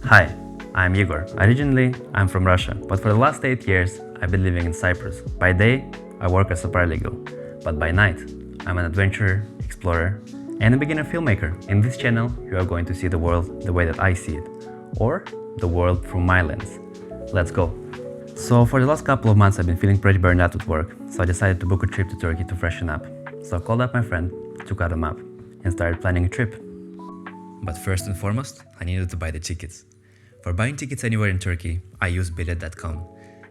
Hi, I'm Igor. Originally, I'm from Russia, but for the last 8 years, I've been living in Cyprus. By day, I work as a paralegal, but by night, I'm an adventurer, explorer, and a beginner filmmaker. In this channel, you are going to see the world the way that I see it, or the world through my lens. Let's go! So for the last couple of months, I've been feeling pretty burned out with work, so I decided to book a trip to Turkey to freshen up. So I called up my friend, took out a map, and started planning a trip. But first and foremost, I needed to buy the tickets. For buying tickets anywhere in Turkey, I use bilet.com.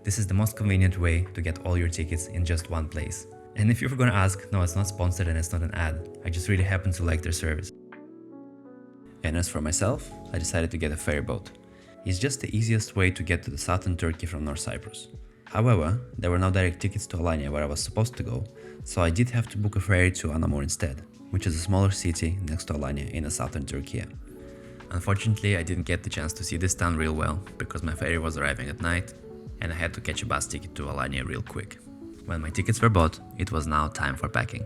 This is the most convenient way to get all your tickets in just one place. And if you're gonna ask, no, it's not sponsored and it's not an ad. I just really happen to like their service. And as for myself, I decided to get a ferry boat. It's just the easiest way to get to the southern Turkey from North Cyprus. However, there were no direct tickets to Alanya where I was supposed to go, so I did have to book a ferry to Anamur instead, which is a smaller city next to Alanya in the southern Turkey. Unfortunately, I didn't get the chance to see this town real well because my ferry was arriving at night and I had to catch a bus ticket to Alanya real quick. When my tickets were bought, it was now time for packing.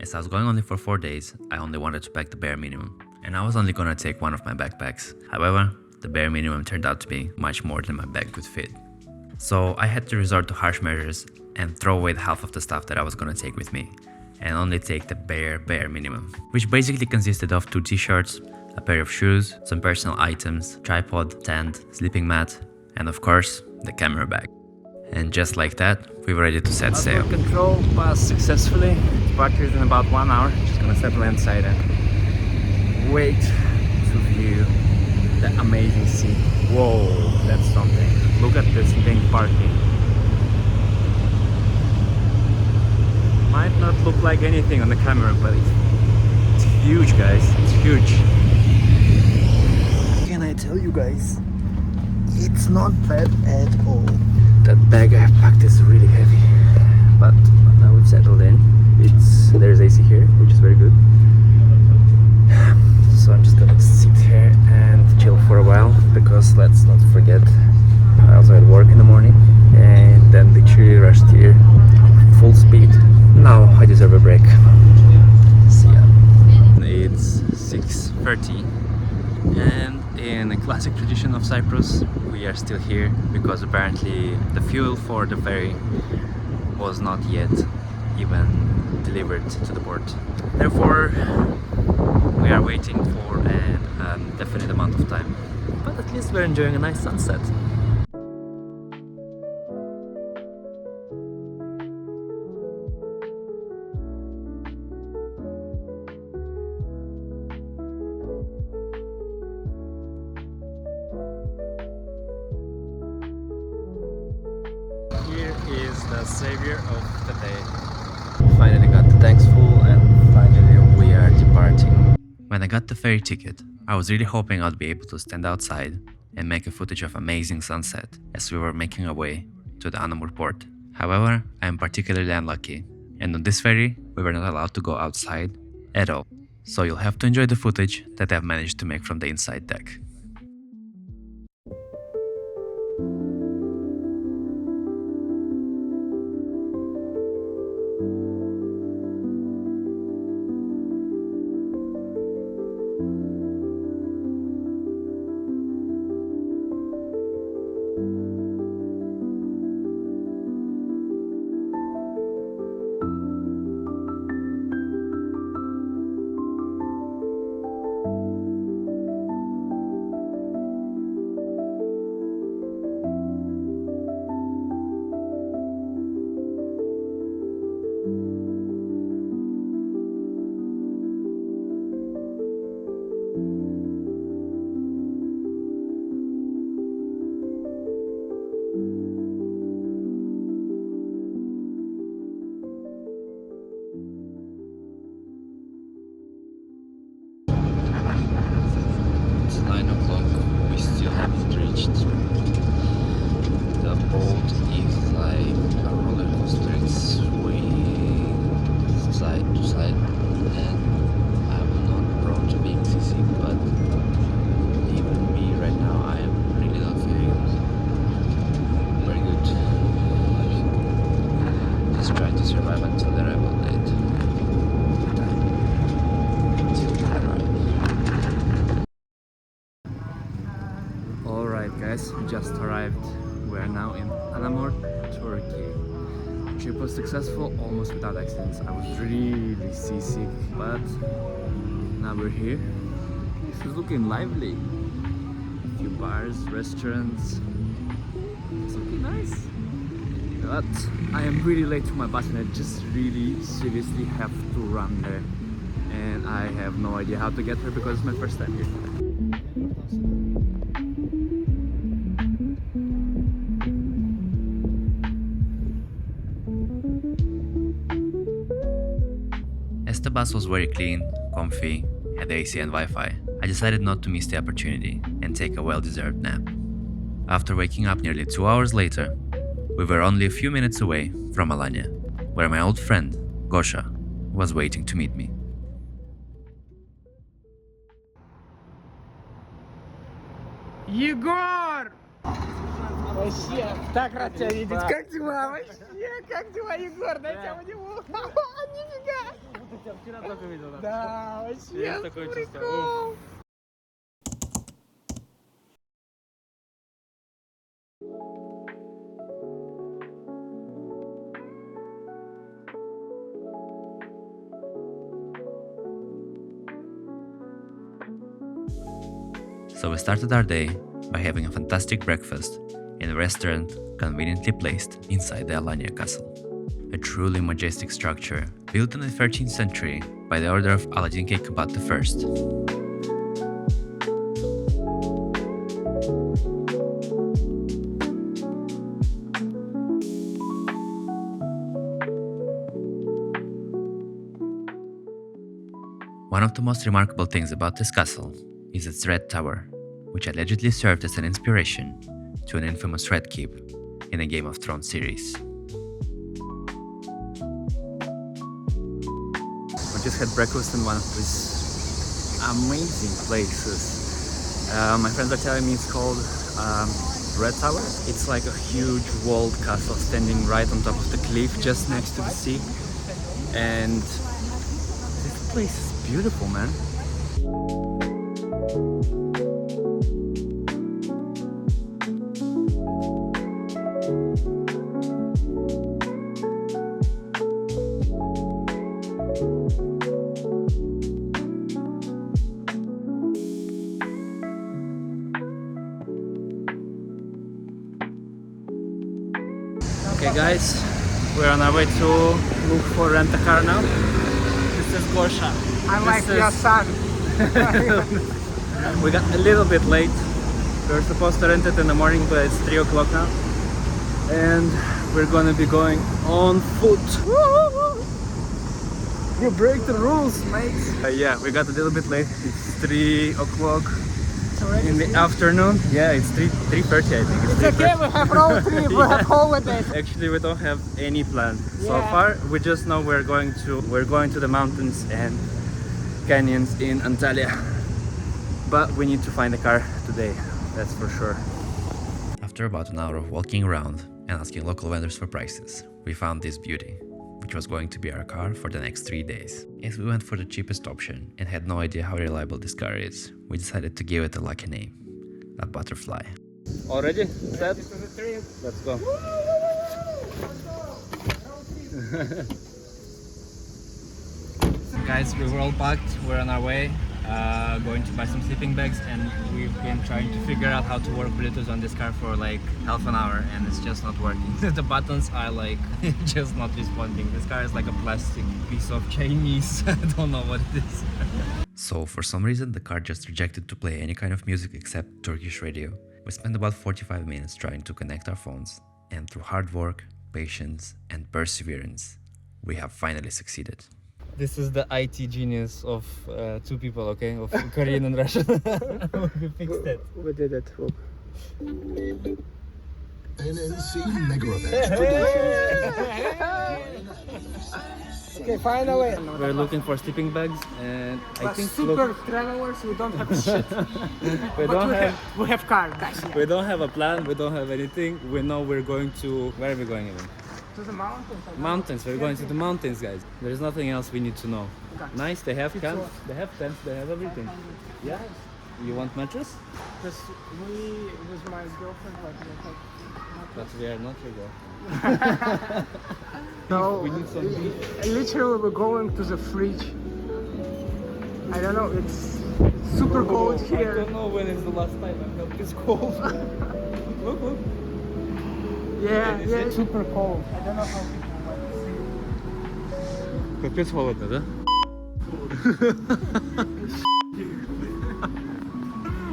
As I was going only for 4 days, I only wanted to pack the bare minimum, and I was only gonna take one of my backpacks. However, the bare minimum turned out to be much more than my bag could fit. So I had to resort to harsh measures and throw away half of the stuff that I was gonna take with me, and only take the bare minimum, which basically consisted of 2 t-shirts, a pair of shoes, some personal items, tripod, tent, sleeping mat, and of course, the camera bag. And just like that, we were ready to set sail. Control passed successfully. Departure in about 1 hour. Just gonna settle inside and wait to view the amazing sea. Whoa, that's something. Look at this thing parking. Might not look like anything on the camera, but it's huge, guys. It's huge. Can I tell you guys? It's not bad at all. That bag I have packed is really heavy, but now we've settled in. There's AC here, which is very good. So I'm just gonna sit here and chill for a while, because let's not forget, I also had work in the morning and then literally rushed here full speed. Now I deserve a break. See ya. It's 6:30 and in a classic tradition of Cyprus, we are still here because apparently the fuel for the ferry was not yet even delivered to the port. Therefore, we are waiting for a definite amount of time, but at least we're enjoying a nice sunset. Here is the savior of the day. Finally got the tanks full and finally we are departing. When I got the ferry ticket, I was really hoping I'd be able to stand outside and make a footage of amazing sunset as we were making our way to the Anamur port. However, I am particularly unlucky, and on this ferry, we were not allowed to go outside at all. So you'll have to enjoy the footage that I've managed to make from the inside deck. The boat is like a roller coaster, it's swaying side to side, and I'm not prone to being seasick, but even me right now, I am really not feeling very good. Just trying to survive until the arrival date. Guys, we just arrived. We are now in Anamur, Turkey. Trip was successful, almost without accidents. I was really seasick, but now we're here. This is looking lively. A few bars, restaurants. It's looking nice. But I am really late to my bus and I just really seriously have to run there. And I have no idea how to get there because it's my first time here. As the bus was very clean, comfy, had AC and Wi-Fi, I decided not to miss the opportunity and take a well-deserved nap. After waking up nearly 2 hours later, we were only a few minutes away from Alanya, where my old friend, Gosha, was waiting to meet me. Егор! Вообще, так рад тебя видеть. Как дела? Вообще, как дела, Егор? Дай тебя обниму. Нифига! Я тебя вчера только видел. Да, вообще, прикол. So we started our day by having a fantastic breakfast in a restaurant conveniently placed inside the Alanya castle. A truly majestic structure built in the 13th century by the order of Aladdin Keykubat I. One of the most remarkable things about this castle is its red tower, which allegedly served as an inspiration to an infamous Red Keep in the Game of Thrones series. We just had breakfast in one of these amazing places. My friends are telling me it's called Red Tower. It's like a huge walled castle standing right on top of the cliff just next to the sea. And this place is beautiful, man. Okay guys, we're on our way to look for rent-a-car now. This is Gosha. I'm like your son. We got a little bit late. We were supposed to rent it in the morning, but it's 3 o'clock now. And we're gonna be going on foot. You break the rules, mate. Yeah, we got a little bit late. It's 3 o'clock in the afternoon. Yeah, it's 3:30 I think. It's okay, we have road trip, we have holidays. Actually, we don't have any plan so far. We just know we're going to the mountains and canyons in Antalya. But we need to find a car today, that's for sure. After about an hour of walking around and asking local vendors for prices, we found this beauty, which was going to be our car for the next 3 days. As we went for the cheapest option and had no idea how reliable this car is, we decided to give it a lucky name, a butterfly. Already? Set? Let's go. Guys, we were all packed, we're on our way, going to buy some sleeping bags, and we've been trying to figure out how to work Bluetooth on this car for like half an hour and it's just not working. The buttons are like just not responding. This car is like a plastic piece of Chinese. I don't know what it is. So for some reason the car just rejected to play any kind of music except Turkish radio. We spent about 45 minutes trying to connect our phones, and through hard work, patience and perseverance, we have finally succeeded. This is the IT genius of two people, okay? Of Korean and Russian. We fixed it. We did it. Look. NNC Mega Event. Okay, finally. We're looking for sleeping bags, and I think super travelers, we don't have shit. we have car, guys. We don't have a plan. We don't have anything. We know we're going to. Where are we going even? To the mountains. Mountains. We're going to the mountains, guys. There is nothing else we need to know. Okay. Nice. They have It's camps. They have tents. They have everything. Yeah. You want mattress? Because we with my girlfriend But we are not your girlfriend. so We need some beef. literally we're going to the fridge. I don't know, it's super cold I here. don't know when is the last time I felt this cold. Look, look. Yeah, Is yeah, it? it's super cold. I don't know how people want to see. Капец холодно, да?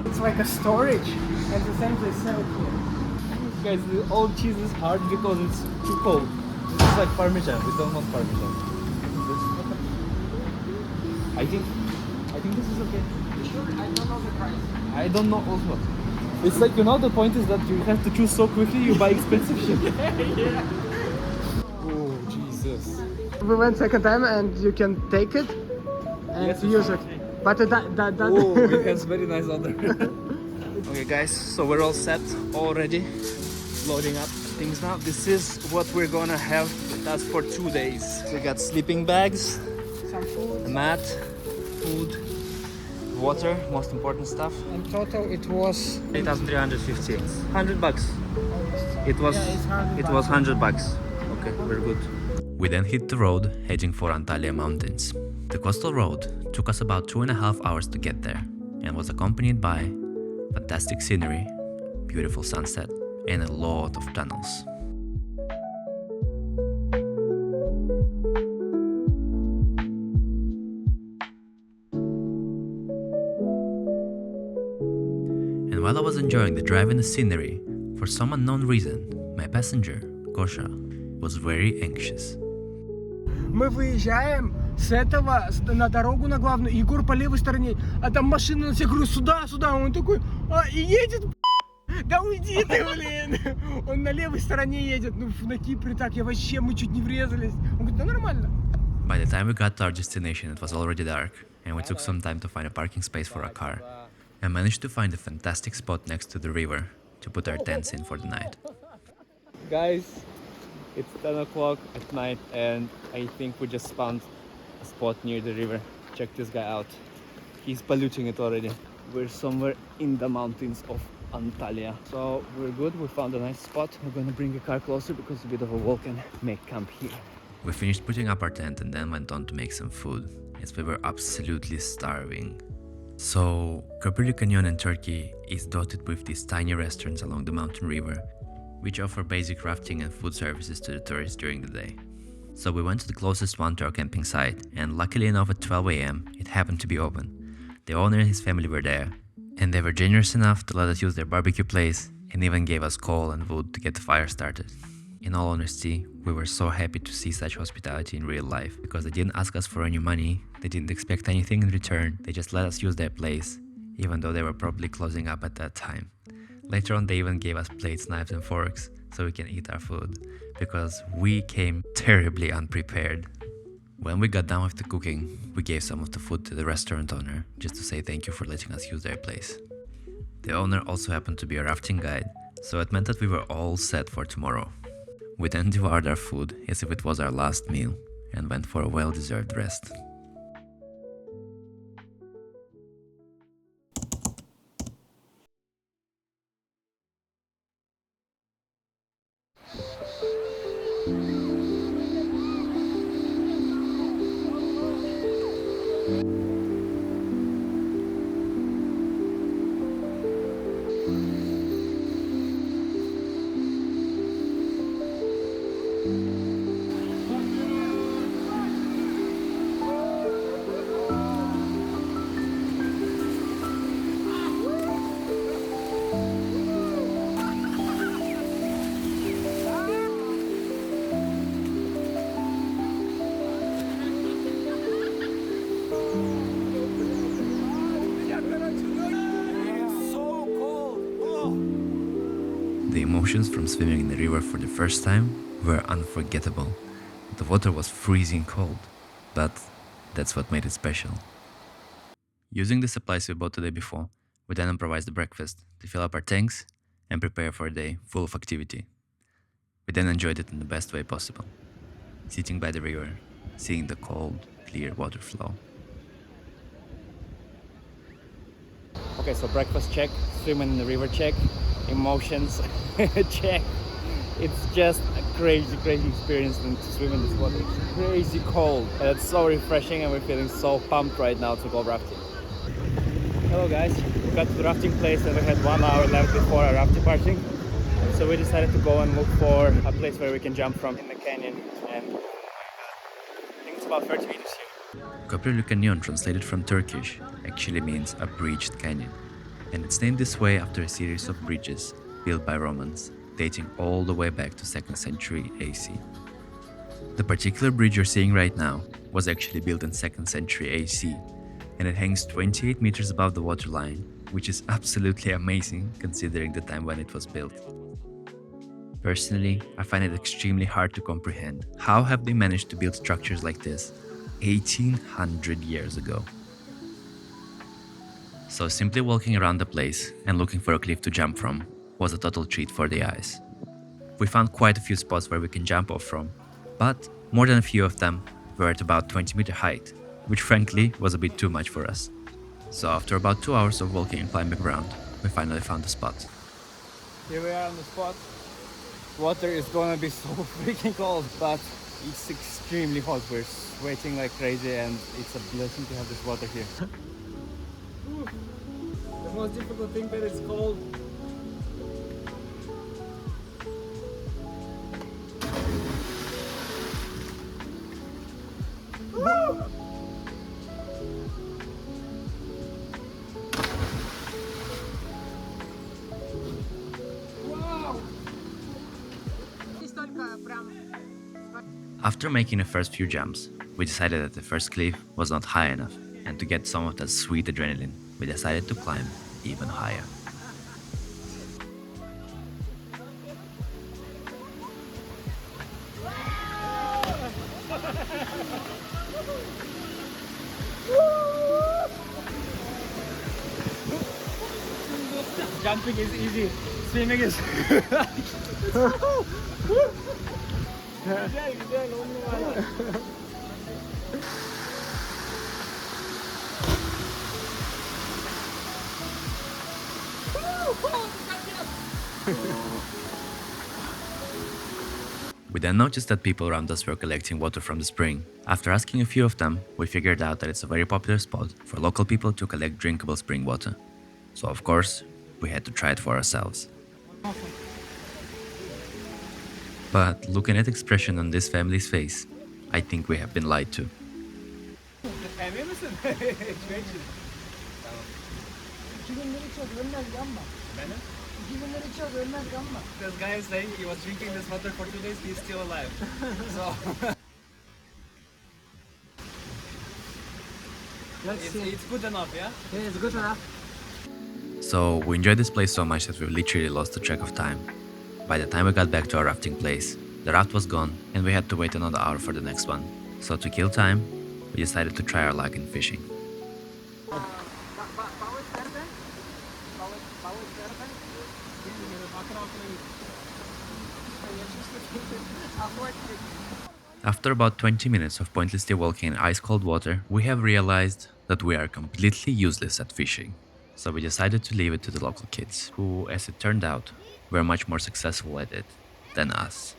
It's like a storage, and the same they sell here. Guys, the old cheese is hard because it's too cold. This is like Parmesan. We don't want Parmesan. I think this is okay. I don't know the price. I don't know also. It's like, you know, the point is that you have to choose so quickly, you buy expensive shit. Yeah. Oh, Jesus. We went second time and you can take it and Yes, use it. But that Oh, it has very nice odor. Okay guys, so we're all set already. Loading up things now. This is what we're gonna have with us for 2 days. We got sleeping bags, some food. a mat, food, water, most important stuff. In total it was 8,350. 100 bucks. It was Yeah, it's 100 it was 100 bucks. Okay, we're good. We then hit the road heading for Antalya mountains. The coastal road took us about 2.5 hours to get there and was accompanied by fantastic scenery, beautiful sunset, and a lot of tunnels. And while I was enjoying the drive and the scenery, for some unknown reason, my passenger, Gosha, was very anxious. Мы выезжаем с этого на дорогу на главную. Егор по левой стороне, а там машина, я говорю, сюда, сюда. Он такой, и едет. Да уйди ты, блин. Он на левой стороне едет. Ну, на Кипре так, мы чуть не врезались. Он говорит, да нормально. By the time we got to our destination, it was already dark, and we took some time to find a parking space for our car. I managed to find a fantastic spot next to the river to put our tents in for the night. Guys, it's 10 o'clock at night and I think we just found a spot near the river. Check this guy out. He's polluting it already. We're somewhere in the mountains of Antalya. So we're good, we found a nice spot. We're gonna bring the car closer because it's a bit of a walk and make camp here. We finished putting up our tent and then went on to make some food, as we were absolutely starving. So, Koprulu Canyon in Turkey is dotted with these tiny restaurants along the mountain river, which offer basic rafting and food services to the tourists during the day. So we went to the closest one to our camping site, and luckily enough at 12 AM it happened to be open. The owner and his family were there, and they were generous enough to let us use their barbecue place and even gave us coal and wood to get the fire started. In all honesty, we were so happy to see such hospitality in real life, because they didn't ask us for any money, they didn't expect anything in return, they just let us use their place, even though they were probably closing up at that time. Later on they even gave us plates, knives and forks so we can eat our food, because we came terribly unprepared. When we got done with the cooking, we gave some of the food to the restaurant owner just to say thank you for letting us use their place. The owner also happened to be a rafting guide, so it meant that we were all set for tomorrow. We then devoured our food as if it was our last meal and went for a well-deserved rest. The emotions from swimming in the river for the first time were unforgettable. The water was freezing cold, but that's what made it special. Using the supplies we bought the day before, we then improvised the breakfast to fill up our tanks and prepare for a day full of activity. We then enjoyed it in the best way possible, sitting by the river, seeing the cold, clear water flow. Okay, so breakfast check, swimming in the river check, emotions check. It's just a crazy experience to swim in this water. It's crazy cold and it's so refreshing, and we're feeling so pumped right now to go rafting. Hello guys, we got to the rafting place and we had 1 hour left before our rafting party. So we decided to go and look for a place where we can jump from in the canyon, and I think it's about 30 meters here. Koprulu Canyon, translated from Turkish, actually means a breached canyon, and it's named this way after a series of bridges built by Romans, dating all the way back to 2nd century AC. The particular bridge you're seeing right now was actually built in 2nd century AC, and it hangs 28 meters above the waterline, which is absolutely amazing considering the time when it was built. Personally, I find it extremely hard to comprehend how have they managed to build structures like this 1800 years ago. So simply walking around the place and looking for a cliff to jump from was a total treat for the eyes. We found quite a few spots where we can jump off from, but more than a few of them were at about 20-meter height, which frankly was a bit too much for us. So after about 2 hours of walking and climbing around, we finally found the spot. Here we are on the spot. Water is gonna be so freaking cold, but it's extremely hot. We're sweating like crazy, and it's a blessing to have this water here. The most difficult thing that it's cold. After making the first few jumps, we decided that the first cliff was not high enough, and to get some of that sweet adrenaline, we decided to climb even higher. Jumping is easy, swimming is... Güzel, 10 numara. We then noticed that people around us were collecting water from the spring. After asking a few of them, we figured out that it's a very popular spot for local people to collect drinkable spring water. So of course, we had to try it for ourselves. But looking at the expression on this family's face, I think we have been lied to. Emin misin? This guy is saying he was drinking this water for 2 days, he's still alive. So it's good enough, yeah? Yeah, it's good enough. So we enjoyed this place so much that we literally lost the track of time. By the time we got back to our rafting place, the raft was gone and we had to wait another hour for the next one. So to kill time, we decided to try our luck in fishing. After about 20 minutes of pointlessly walking in ice-cold water, we have realized that we are completely useless at fishing. So we decided to leave it to the local kids, who, as it turned out, were much more successful at it than us.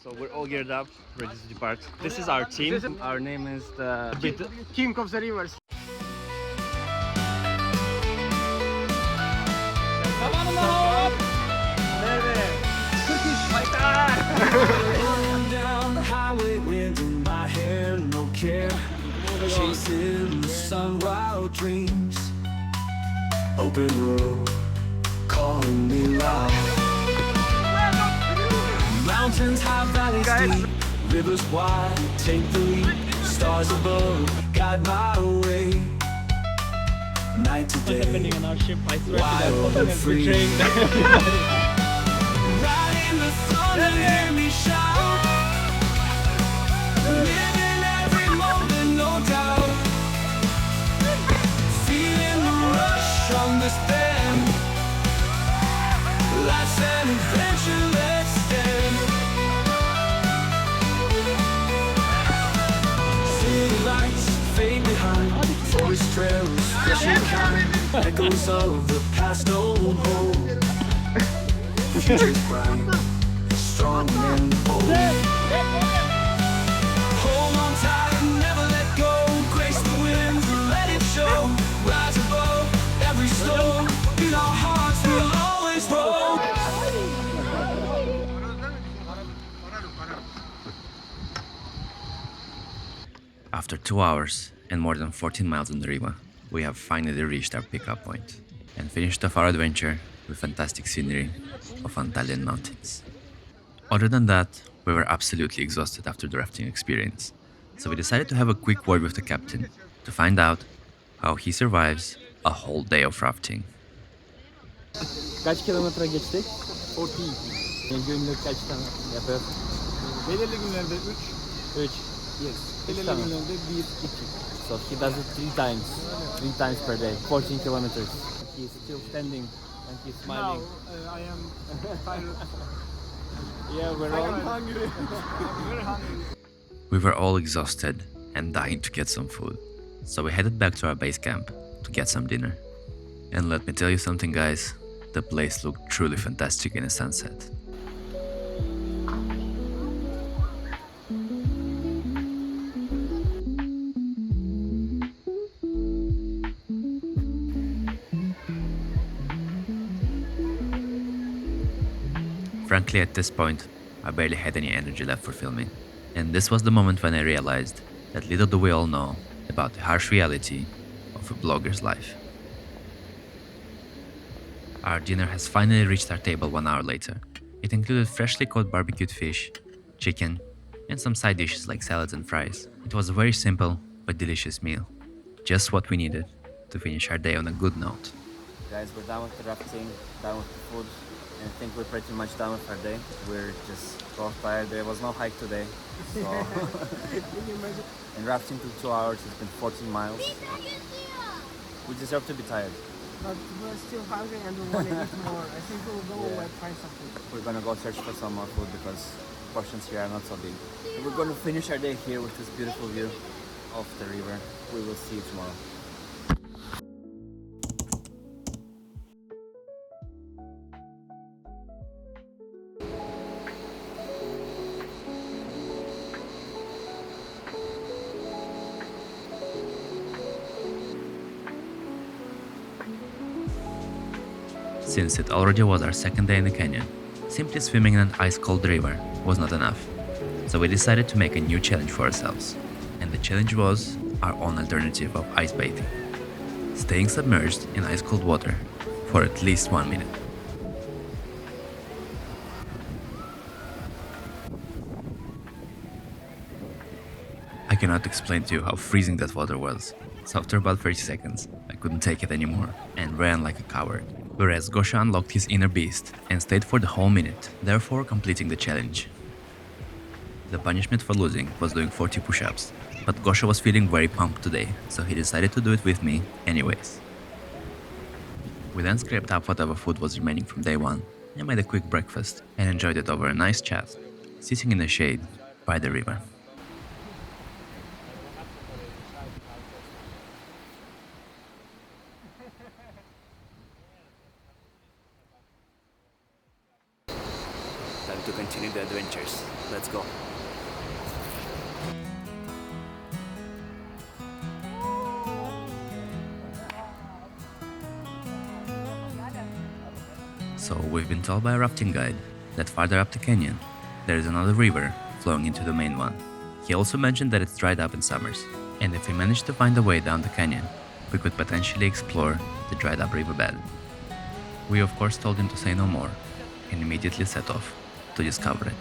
So we're all geared up, ready to depart. This is our team. Our name is the King of the rivers. Down the highway, wind in my hair, no care. Chasing the sun, wild dreams. Open road, calling me loud. Mountains high, valleys deep, rivers wide, take the lead. Stars above, guide my way. Night to day, happening on our ship. I swear wild to and God, free. Ride in the sun and hear me shout. Living every moment, no doubt. Feeling the rush on this bend. Life's an adventure, let's stand. Echoes of the past, no hope. Future's bright, strong and bold. Hold on tight, never let go. Grace the wind, let it show. Rise above every storm. In our hearts we'll always roll. After 2 hours and more than 14 miles on the river, we have finally reached our pickup point and finished off our adventure with fantastic scenery of Antalya mountains. Other than that, we were absolutely exhausted after the rafting experience, so we decided to have a quick word with the captain to find out how he survives a whole day of rafting. Kaç kilometre geçtik? 40. Günlük kaç tane yapıyor? Belirli günlerde 3. 3. Yes. Üç Belirli tane. günlerde 1, 2. So he does it 3 times per day, 14 kilometers. He's still standing and he's Now smiling. I am tired. Yeah, we're I all am hungry. I'm very hungry. We were all exhausted and dying to get some food, so we headed back to our base camp to get some dinner. And let me tell you something, guys, the place looked truly fantastic in the sunset. Frankly, at this point, I barely had any energy left for filming, and this was the moment when I realized that little do we all know about the harsh reality of a blogger's life. Our dinner has finally reached our table 1 hour later. It included freshly caught barbecued fish, chicken, and some side dishes like salads and fries. It was a very simple but delicious meal, just what we needed to finish our day on a good note. Guys, we're done with the rafting, done with the food, and I think we're pretty much done with our day. We're just both tired. There was no hike today, so and rafting took 2 hours. It's been 14 miles. We deserve to be tired. But we're still hungry and we want to eat more. I think we'll go and find some food. We're gonna go search for some more food because portions here are not so big. And we're gonna finish our day here with this beautiful view of the river. We will see you tomorrow. Since it already was our second day in the canyon, simply swimming in an ice-cold river was not enough. So we decided to make a new challenge for ourselves. And the challenge was our own alternative of ice bathing. Staying submerged in ice-cold water for at least 1 minute. I cannot explain to you how freezing that water was. So after about 30 seconds, I couldn't take it anymore and ran like a coward. Whereas Gosha unlocked his inner beast and stayed for the whole minute, therefore completing the challenge. The punishment for losing was doing 40 push-ups, but Gosha was feeling very pumped today, so he decided to do it with me anyways. We then scraped up whatever food was remaining from day one and made a quick breakfast and enjoyed it over a nice chat, sitting in the shade by the river. Time to continue the adventures. Let's go. So we've been told by a rafting guide that farther up the canyon, there is another river flowing into the main one. He also mentioned that it's dried up in summers, and if we manage to find a way down the canyon, we could potentially explore the dried up riverbed. We of course told him to say no more, and immediately set off to discover it.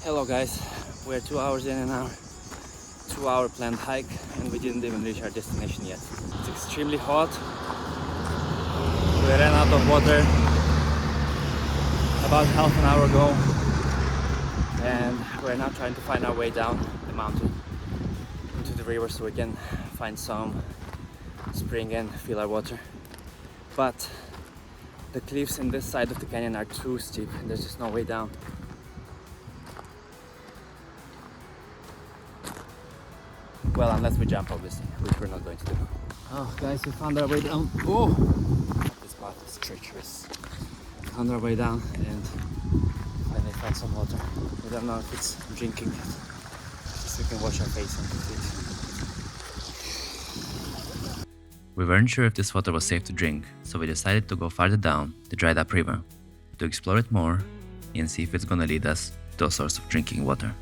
Hello guys, we're 2 hours in an hour 2-hour planned hike and we didn't even reach our destination yet. It's extremely hot. We ran out of water about half an hour ago, and we're now trying to find our way down the mountain into the river so we can find some spring and fill our water. But the cliffs in this side of the canyon are too steep and there's just no way down. Well, unless we jump, obviously, which we're not going to do. Oh, guys, we found our way down. Oh! This path is treacherous. We found our way down and finally found some water. We don't know if it's drinking yet. Just so we can wash our face and feet. We weren't sure if this water was safe to drink, so we decided to go farther down the dried up river to explore it more and see if it's gonna lead us to a source of drinking water.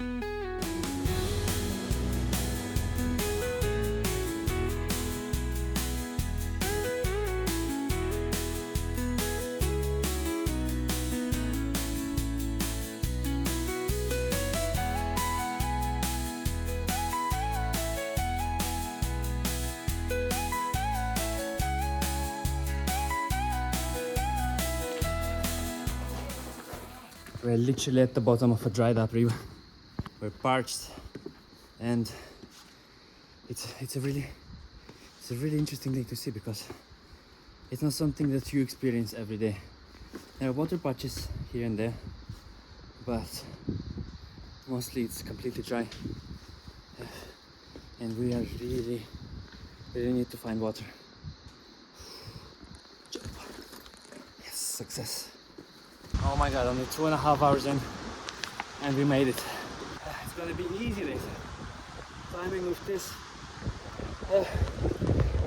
We're literally at the bottom of a dried up river. We're parched, and it's a really interesting thing to see because it's not something that you experience every day. There are water patches here and there, but mostly it's completely dry. And we are really need to find water. Yes, success. Oh my god, only 2.5 hours in and we made it. It's gonna be easy, they said. Climbing with this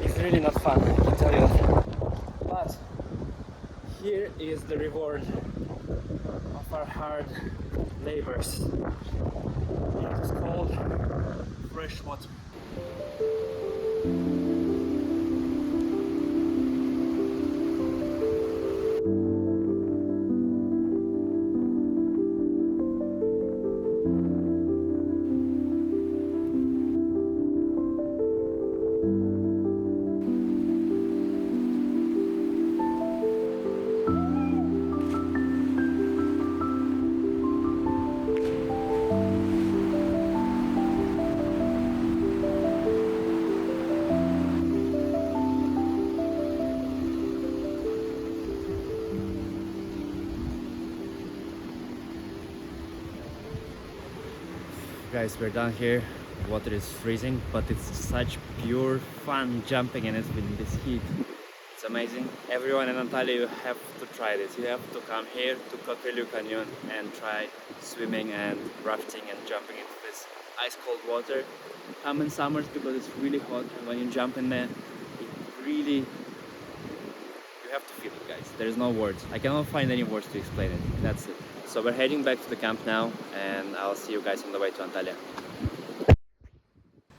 is really not fun, I can tell you that. But here is the reward of our hard labors. It is called fresh water. Guys, we're down here. The water is freezing, but it's such pure fun jumping in it with this heat. It's amazing. Everyone in Antalya, you have to try this. You have to come here to Koprulu Canyon and try swimming and rafting and jumping into this ice cold water. Come in summers because it's really hot, and when you jump in there, you have to feel it, guys. There's no words. I cannot find any words to explain it. That's it. So we're heading back to the camp now, and I'll see you guys on the way to Antalya.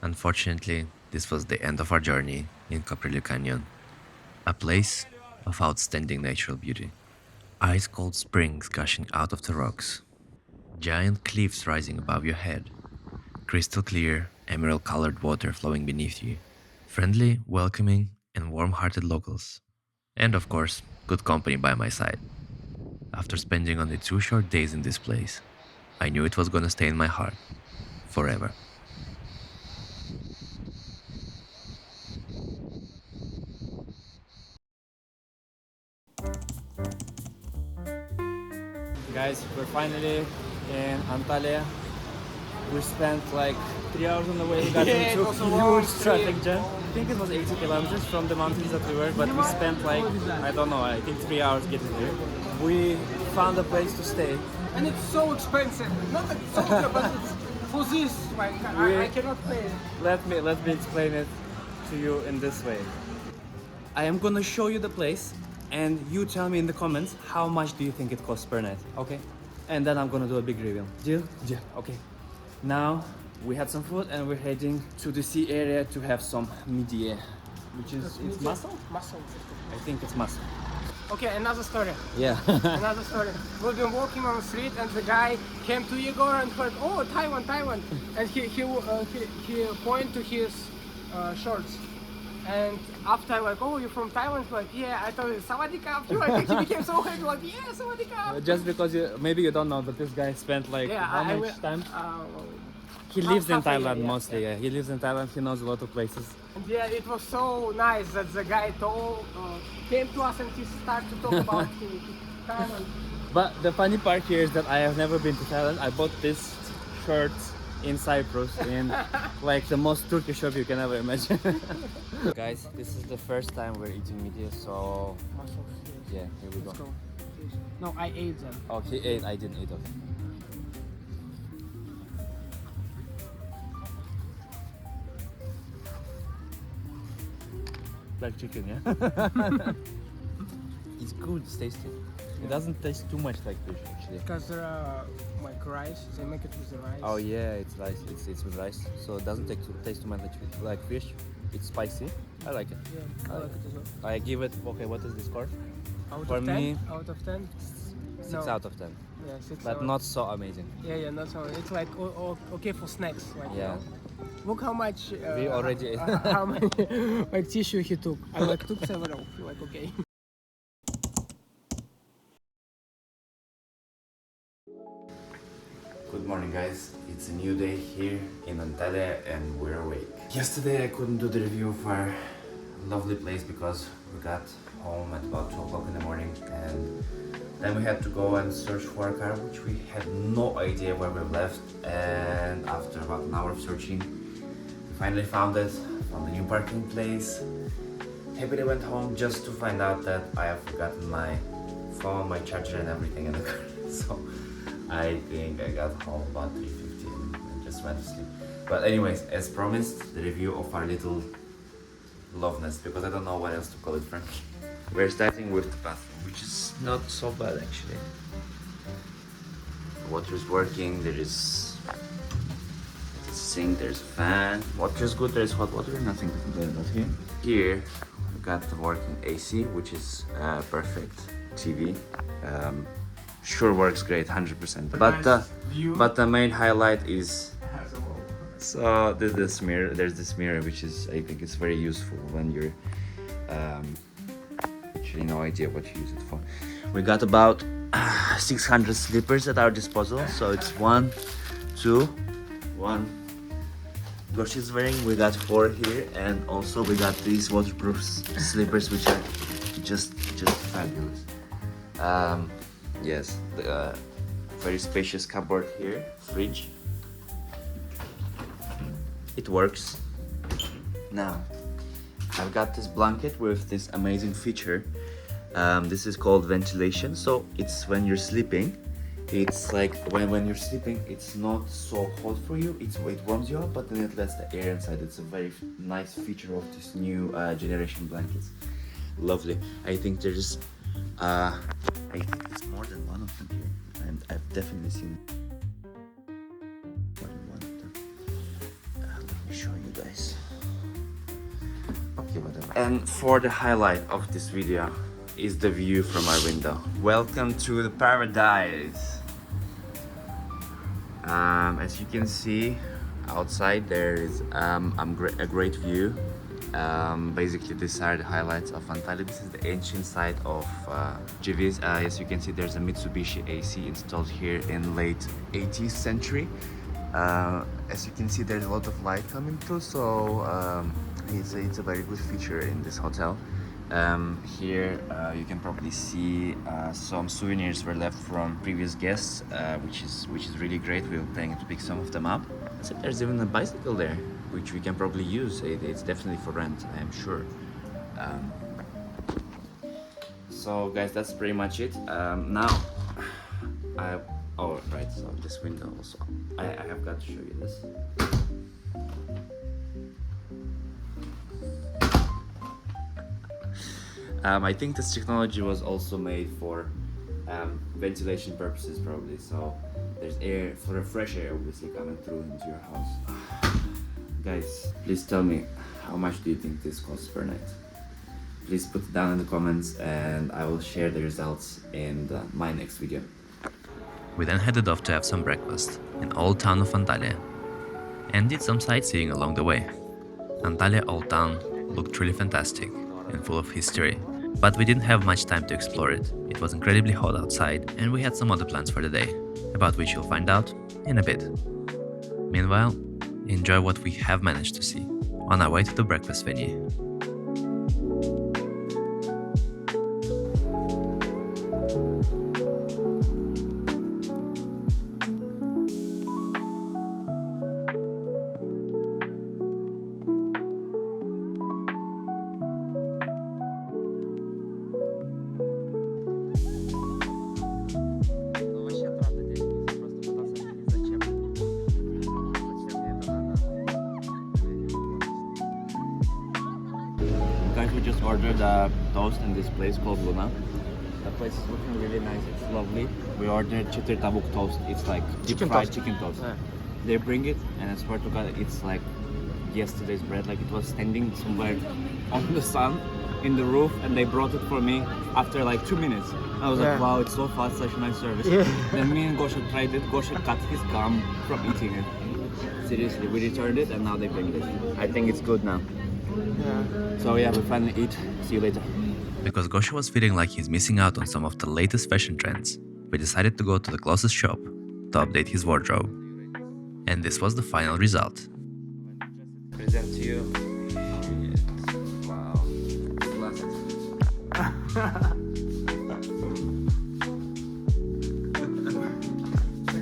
Unfortunately, this was the end of our journey in Koprulu Canyon, a place of outstanding natural beauty. Ice-cold springs gushing out of the rocks, giant cliffs rising above your head, crystal clear, emerald-colored water flowing beneath you, friendly, welcoming, and warm-hearted locals, and of course, good company by my side. After spending only 2 short days in this place, I knew it was gonna stay in my heart forever. Guys, we're finally in Antalya. We spent like 3 hours on the way. We got into a huge traffic jam. I think it was 80 kilometers from the mountains that we were, but we spent like, I don't know, I think 3 hours getting here. We found a place to stay. And it's so expensive. Not expensive, but it's for this. Like, I cannot pay. Let me explain it to you in this way. I am gonna show you the place, and you tell me in the comments how much do you think it costs per night, okay? And then I'm gonna do a big reveal. Deal? Yeah. Okay. Now we had some food and we're heading to the sea area to have some midye, which is it's mussel. Muscle. I think it's mussel. Okay, another story. Yeah. Another story. We've been walking on the street, and the guy came to Igor and heard, "Oh, Taiwan, Taiwan," and he pointed to his shorts. And after like, oh, you're from Thailand? Like, yeah. I told him, Sawadee Krap. He like, he became so happy. Like, yeah, Sawadee Krap. Just because maybe you don't know, but this guy spent like Yeah, how I much time? He half- lives in half a year, Thailand yeah, mostly. yeah. Yeah, he lives in Thailand. He knows a lot of places. And yeah, it was so nice that the guy came to us and he started to talk about Thailand. But the funny part here is that I have never been to Thailand. I bought this shirt in Cyprus in like the most Turkish shop you can ever imagine. Guys, this is the first time we're eating meat here, so yeah, here we go. Let's go. No, I ate them. Oh, he ate. I didn't eat it. Like chicken, yeah? It's good, it's tasty. It doesn't taste too much like fish actually. Because there are like rice, they make it with the rice. Oh yeah, it's rice. It's with rice, so it doesn't taste too much like fish. It's spicy. I like it. Yeah, I like it as well. I give it. Okay, what is the score? Out For of 10? me, Out of 10? 6 out of 10. Yeah, 6 But out. not so amazing. Yeah, not so. It's like okay for snacks. Like, you Yeah. know. Look how much. We already ate. How many like tissue he took. I like took several. Like okay. Good morning, guys. It's a new day here in Antalya and we're awake. Yesterday I couldn't do the review of our lovely place because we got home at about 2 o'clock in the morning and then we had to go and search for our car, which we had no idea where we left, and after about an hour of searching we finally found it, found a new parking place. Happily went home just to find out that I have forgotten my phone, my charger and everything in the car. So I think I got home about 3:15 and just went to sleep. But anyways, as promised, the review of our little love nest, because I don't know what else to call it, frankly. We're starting with the bathroom, which is not so bad actually. The water is working, there is a sink, there's a fan. Water is good, there's hot water, nothing to complain about here. Here we got the working AC, which is perfect. TV. Sure works great, 100%. But the main highlight is so this mirror. There's this mirror, which is, I think it's very useful when you're actually no idea what you use it for. We got about 600 slippers at our disposal. So it's 1, 2, 1. Goshi's wearing. We got 4 here, and also we got these waterproof slippers, which are just fabulous. Yes, the very spacious cupboard here, fridge. It works. Now, I've got this blanket with this amazing feature. This is called ventilation. So it's when you're sleeping, it's like when you're sleeping, it's not so hot for you. It warms you up, but then it lets the air inside. It's a very nice feature of this new generation blankets. Lovely. I think there's I think it's more than one of them here, and I've definitely seen more than one of them. Let me show you guys. Okay, whatever. And for the highlight of this video is the view from our window. Welcome to the paradise. As you can see, outside there is a great view. Basically, these are the highlights of Antalya. This is the ancient site of Civis. As you can see, there's a Mitsubishi AC installed here in late 18th century. As you can see, there's a lot of light coming through, so it's a very good feature in this hotel. Here you can probably see some souvenirs were left from previous guests, which is really great. We're planning to pick some of them up. So there's even a bicycle there, which we can probably use. It's definitely for rent, I am sure. So guys, that's pretty much it. Now, so this window also. I have got to show you this. I think this technology was also made for ventilation purposes probably, so there's air, for a fresh air obviously coming through into your house. Guys, please tell me, how much do you think this costs per night? Please put it down in the comments and I will share the results in my next video. We then headed off to have some breakfast in old town of Antalya and did some sightseeing along the way. Antalya Old Town looked truly fantastic and full of history, but we didn't have much time to explore it. It was incredibly hot outside and we had some other plans for the day, about which you'll find out in a bit. Meanwhile, enjoy what we have managed to see on our way to the breakfast venue. Guys, we just ordered a toast in this place called Luna. The place is looking really nice, it's lovely. We ordered chitir tavuk toast, it's like deep fried chicken toast. They bring it and I swear to God, it's like yesterday's bread, like it was standing somewhere on the sun in the roof and they brought it for me after like 2 minutes. I was like, wow, it's so fast, such a nice service. Then me and Gosha tried it, Gosha cut his gum from eating it. Seriously, we returned it and now they bring this. I think it's good now. So yeah, we finally eat. See you later. Because Gosha was feeling like he's missing out on some of the latest fashion trends, we decided to go to the closest shop to update his wardrobe. And this was the final result. Present to you. Wow.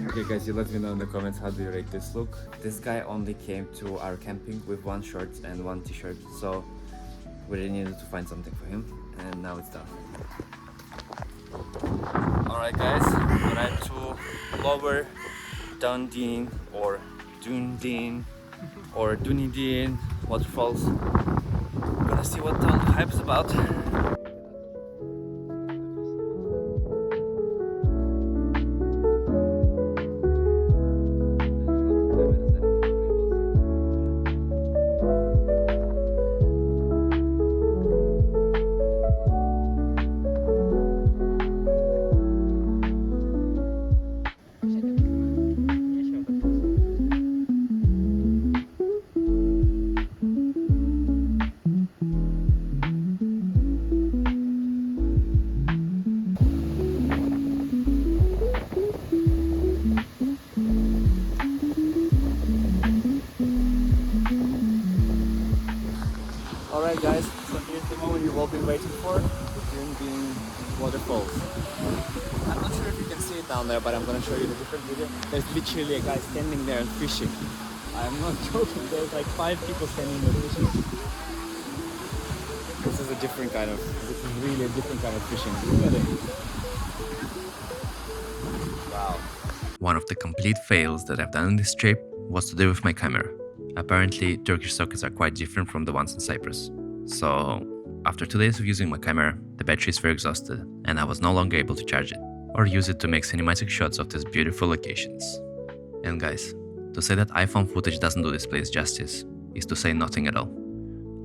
Okay guys, you let me know in the comments how do you rate this look. This guy only came to our camping with one shirt and one t-shirt, so we really needed to find something for him, and now it's done. Alright guys, we're at to Lower Dundee or Dundee or Dunedin Waterfalls. We're gonna see what the hype is about. Alright guys, so here's the moment you've all been waiting for, the Duden Waterfalls. I'm not sure if you can see it down there, but I'm gonna show you the different video. There's literally a guy standing there and fishing. I'm not joking, there's like 5 people standing there fishing. This is really a different kind of fishing. Look at it. Wow. One of the complete fails that I've done on this trip was to do with my camera. Apparently, Turkish sockets are quite different from the ones in Cyprus. So, after 2 days of using my camera, the batteries were exhausted and I was no longer able to charge it or use it to make cinematic shots of these beautiful locations. And guys, to say that iPhone footage doesn't do this place justice is to say nothing at all.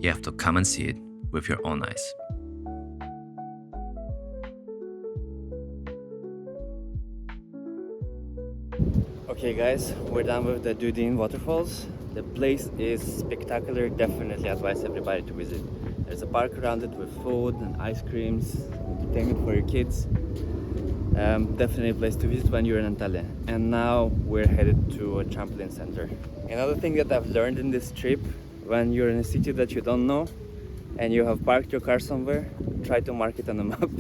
You have to come and see it with your own eyes. Okay guys, we're done with the Duden Waterfalls. The place is spectacular, definitely advise everybody to visit. There's a park around it with food and ice creams, entertainment for your kids. Definitely a place to visit when you're in Antalya. And now we're headed to a trampoline center. Another thing that I've learned in this trip, when you're in a city that you don't know and you have parked your car somewhere, try to mark it on the map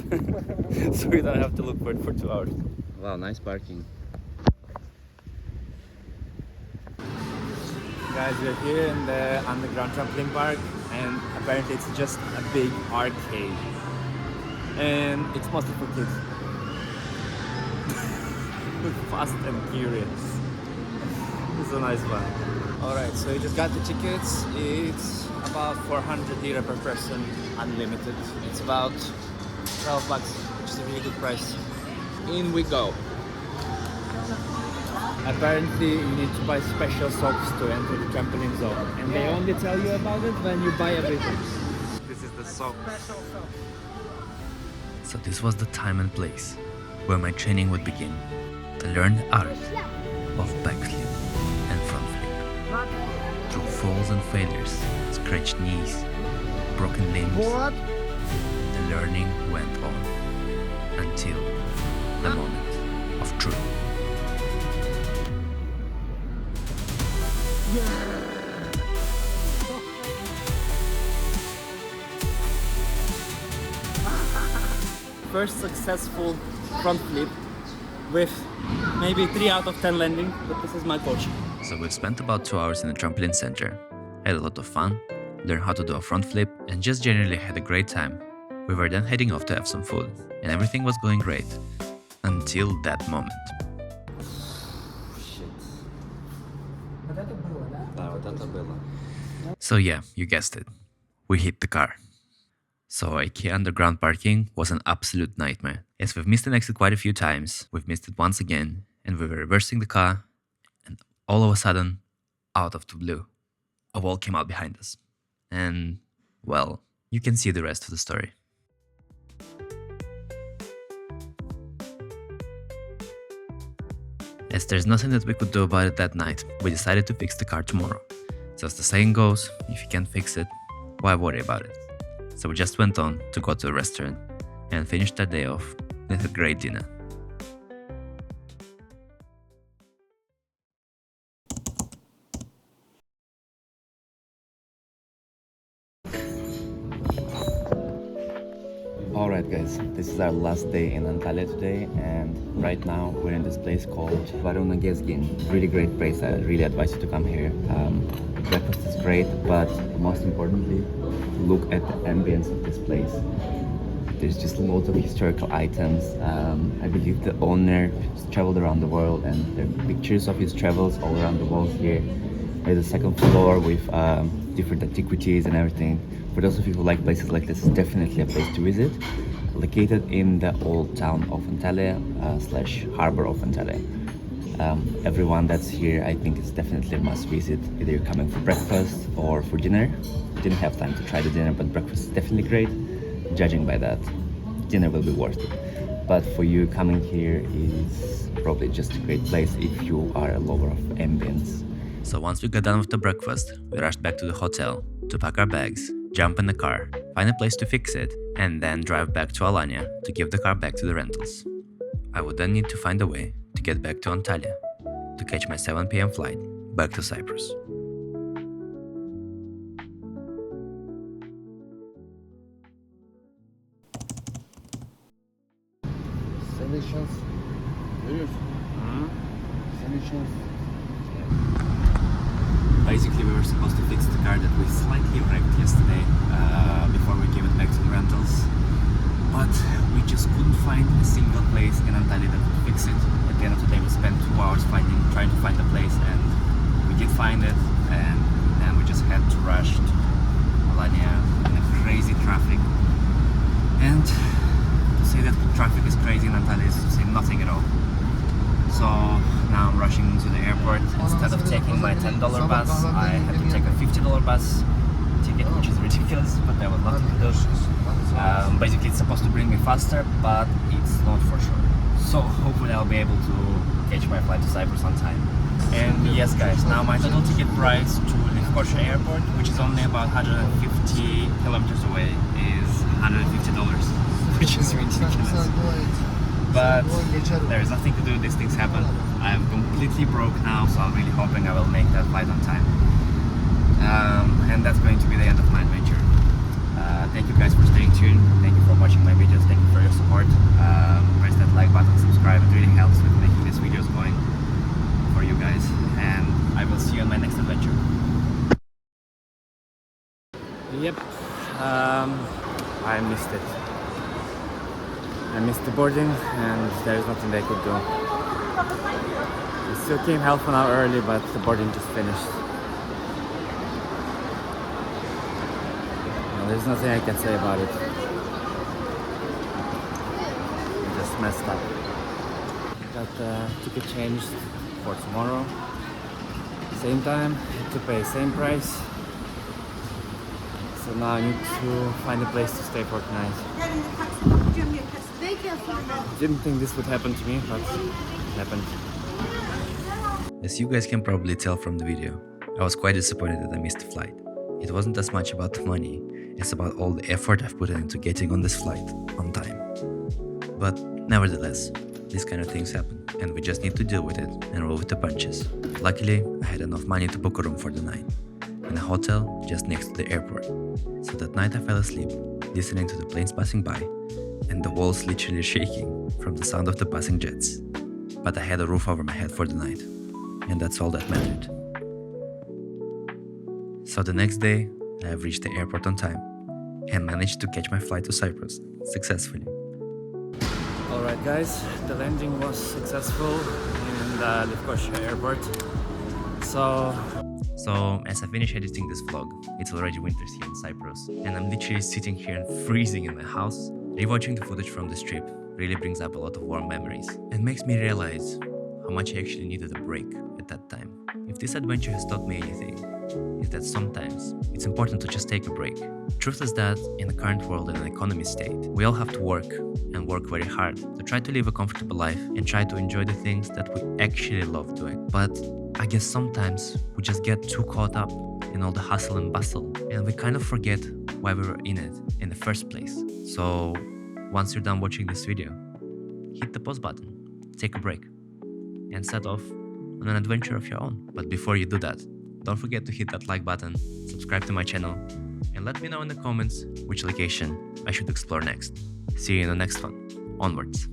so you don't have to look for it for 2 hours. Wow, nice parking. Guys, we're here in the underground trampoline park and apparently it's just a big arcade and it's mostly for kids. Fast and curious. It's a nice one. Alright, so you just got the tickets. It's about 400 lira per person, unlimited. It's about 12 bucks, which is a really good price. In we go. Apparently you need to buy special socks to enter the trampoline zone and they only tell you about it when you buy everything. This is the sock. So this was the time and place where my training would begin to learn the art of backflip and front flip through falls and failures, scratched knees, broken limbs, the learning went on until the moment of truth. First successful front flip with maybe 3 out of 10 landing, but this is my coach. So we've spent about 2 hours in the trampoline center, had a lot of fun, learned how to do a front flip, and just generally had a great time. We were then heading off to have some food, and everything was going great until that moment. So yeah, you guessed it, we hit the car. So IKEA underground parking was an absolute nightmare. As we've missed an exit quite a few times, we've missed it once again, and we were reversing the car, and all of a sudden, out of the blue, a wall came out behind us. And, well, you can see the rest of the story. As there's nothing that we could do about it that night, we decided to fix the car tomorrow. So as the saying goes, if you can't fix it, why worry about it? So we just went on to go to a restaurant and finished our day off with a great dinner. Alright guys, this is our last day in Antalya today, and right now we're in this place called really great place. I really advise you to come here. Breakfast is great, but most importantly, look at the ambience of this place. There's just loads of historical items. I believe the owner traveled around the world, and there are pictures of his travels all around the walls here. There's a second floor with different antiquities and everything. For those of you who like places like this, it's definitely a place to visit. Located in the old town of Antalya / harbor of Antalya. Everyone that's here, I think, is definitely a must visit. Either you're coming for breakfast or for dinner. Didn't have time to try the dinner, but breakfast is definitely great. Judging by that, dinner will be worth it. But for you, coming here is probably just a great place if you are a lover of ambience. So once we got done with the breakfast, we rushed back to the hotel to pack our bags, jump in the car, find a place to fix it, and then drive back to Alanya to give the car back to the rentals. I would then need to find a way to get back to Antalya to catch my 7 p.m. flight back to Cyprus. Basically, we were supposed to fix the car that we slightly wrecked yesterday before we gave it back to the rentals, but we just couldn't find a single place in Antalya that would fix it. At the end of the day, we spent 2 hours trying to find a place, and we did find it, and then we just had to rush to Alanya in a crazy traffic. And to say that traffic is crazy in Antalya is to say nothing at all. So now I'm rushing to the airport. Instead of taking my $10 bus, I had to take a $50 bus ticket, which is ridiculous, but there was nothing to do. Basically, it's supposed to bring me faster, but it's not for sure. So hopefully I'll be able to catch my flight to Cyprus on time. And yes guys, now my total ticket price to Lefkoşa airport, which is only about 150 kilometers away, is $150, which is ridiculous. But there is nothing to do, these things happen. I'm completely broke now, so I'm really hoping I will make that flight on time. And that's going to be the end of my adventure. Thank you guys for staying tuned. Thank you for watching my videos. Thank you for your support. Press that like button, subscribe. It really helps with making these videos going for you guys. And I will see you on my next adventure. Yep, I missed it. I missed the boarding, and there is nothing they could do. We still came half an hour early, but the boarding just finished. There's nothing I can say about it. I just messed up. Got the ticket changed for tomorrow. Same time, had to pay same price. So now I need to find a place to stay for tonight. Didn't think this would happen to me, but it happened. As you guys can probably tell from the video, I was quite disappointed that I missed the flight. It wasn't as much about the money, it's about all the effort I've put into getting on this flight on time. But nevertheless, these kind of things happen, and we just need to deal with it and roll with the punches. Luckily, I had enough money to book a room for the night, in a hotel just next to the airport. So that night I fell asleep, listening to the planes passing by, and the walls literally shaking from the sound of the passing jets. But I had a roof over my head for the night, and that's all that mattered. So the next day, I have reached the airport on time, and managed to catch my flight to Cyprus successfully. Alright guys, the landing was successful in the Lefkoşa airport. So as I finish editing this vlog, it's already winters here in Cyprus, and I'm literally sitting here and freezing in my house. Rewatching the footage from this trip really brings up a lot of warm memories and makes me realize how much I actually needed a break at that time. If this adventure has taught me anything, is that sometimes it's important to just take a break. Truth is that in the current world and economy state, we all have to work and work very hard to try to live a comfortable life and try to enjoy the things that we actually love doing. But I guess sometimes we just get too caught up in all the hustle and bustle, and we kind of forget why we were in it in the first place. So once you're done watching this video, hit the pause button, take a break, and set off on an adventure of your own. But before you do that, don't forget to hit that like button, subscribe to my channel, and let me know in the comments which location I should explore next. See you in the next one. Onwards.